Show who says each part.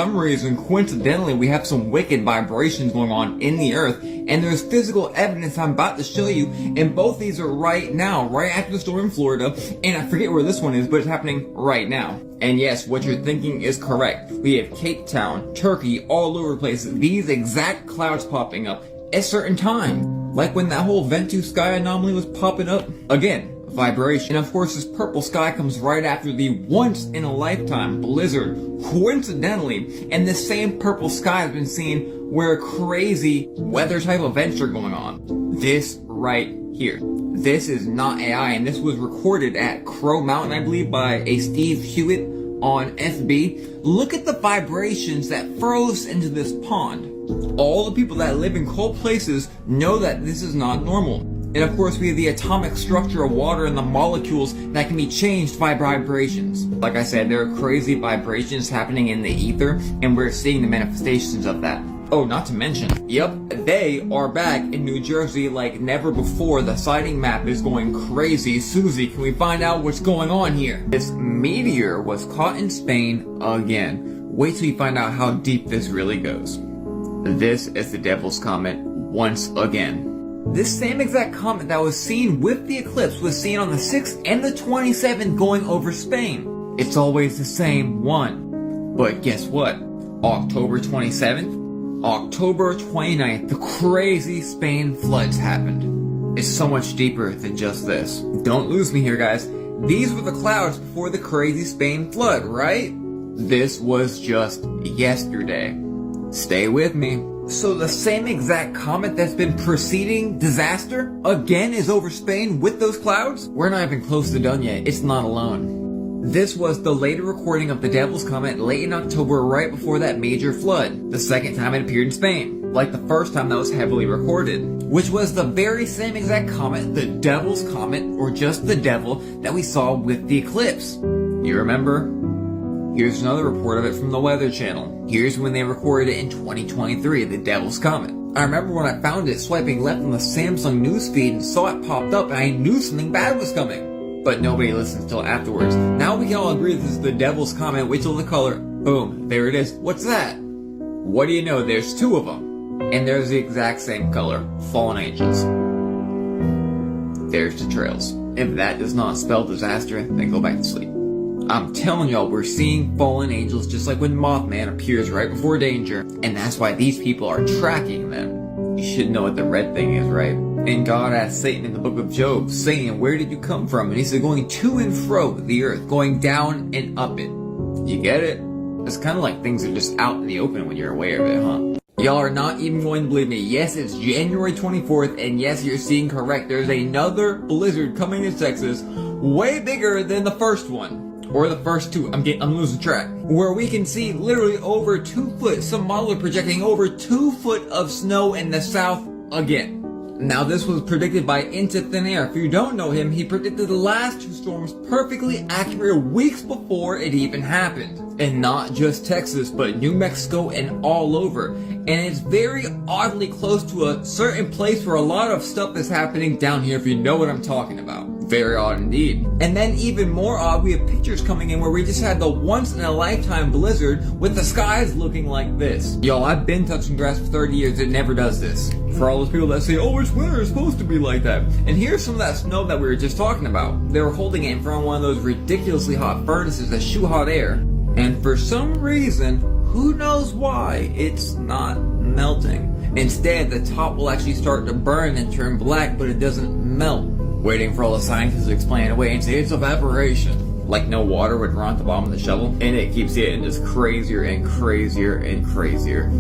Speaker 1: For some reason, coincidentally, we have some wicked vibrations going on in the earth, and there's physical evidence I'm about to show you, and both these are right now, right after the storm in Florida, and I forget where this one is, but it's happening right now. And yes, what you're thinking is correct. We have Cape Town, Turkey, all over the place, these exact clouds popping up at certain times. Like when that whole Ventus sky anomaly was popping up. Again, vibration. And of course this purple sky comes right after the once-in-a-lifetime blizzard. Coincidentally, and this same purple sky has been seen where crazy weather type events are going on. This right here. This is not AI, and this was recorded at Crow Mountain, I believe, by a Steve Hewitt on FB. Look at the vibrations that froze into this pond. All the people that live in cold places know that this is not normal. And of course we have the atomic structure of water and the molecules that can be changed by vibrations. Like I said, there are crazy vibrations happening in the ether, and we're seeing the manifestations of that. Oh, not to mention, yep, they are back in New Jersey like never before. The sighting map is going crazy. Susie, can we find out what's going on here? This meteor was caught in Spain again. Wait till you find out how deep this really goes. This is the Devil's Comet once again. This same exact comet that was seen with the eclipse was seen on the 6th and the 27th going over Spain. It's always the same one. But guess what? October 27th, October 29th, the crazy Spain floods happened. It's so much deeper than just this. Don't lose me here, guys. These were the clouds before the crazy Spain flood, right? This was just yesterday. Stay with me. So the same exact comet that's been preceding disaster again is over Spain with those clouds? We're not even close to done yet. It's not alone. This was the later recording of the Devil's Comet late in October, right before that major flood. The second time it appeared in Spain. Like the first time that was heavily recorded. Which was the very same exact comet, the Devil's Comet, or just the Devil, that we saw with the eclipse. You remember? Here's another report of it from the Weather Channel. Here's when they recorded it in 2023, the Devil's Comet. I remember when I found it swiping left on the Samsung newsfeed and saw it popped up, and I knew something bad was coming. But nobody listens till afterwards. Now we can all agree this is the Devil's Comet. Wait till the color. Boom. There it is. What's that? What do you know? There's two of them. And there's the exact same color. Fallen angels. There's the trails. If that does not spell disaster, then go back to sleep. I'm telling y'all, we're seeing fallen angels just like when Mothman appears right before danger. And that's why these people are tracking them. You should know what the red thing is, right? And God asked Satan in the book of Job, saying, where did you come from? And he said, going to and fro the earth, going down and up it. You get it? It's kind of like things are just out in the open when you're aware of it, huh? Y'all are not even going to believe me. Yes, it's January 24th, and yes, you're seeing correct. There's another blizzard coming to Texas, way bigger than the first one. Or the first two, I'm losing track. Where we can see literally over 2 foot, some model are projecting over 2 foot of snow in the south again. Now this was predicted by Into Thin Air. If you don't know him, he predicted the last 2 storms perfectly accurate weeks before it even happened. And not just Texas, but New Mexico and all over. And it's very oddly close to a certain place where a lot of stuff is happening down here, if you know what I'm talking about. Very odd indeed. And then even more odd, we have pictures coming in where we just had the once-in-a-lifetime blizzard with the skies looking like this. Y'all, I've been touching grass for 30 years. It never does this. For all those people that say, oh, it's winter, it's supposed to be like that. And here's some of that snow that we were just talking about. They were holding it in front of one of those ridiculously hot furnaces that shoot hot air. And for some reason, who knows why, it's not melting. Instead, the top will actually start to burn and turn black, but it doesn't melt. Waiting for all the scientists to explain it away and say it's evaporation. Like no water would run at the bottom of the shovel. And it keeps getting just crazier and crazier and crazier.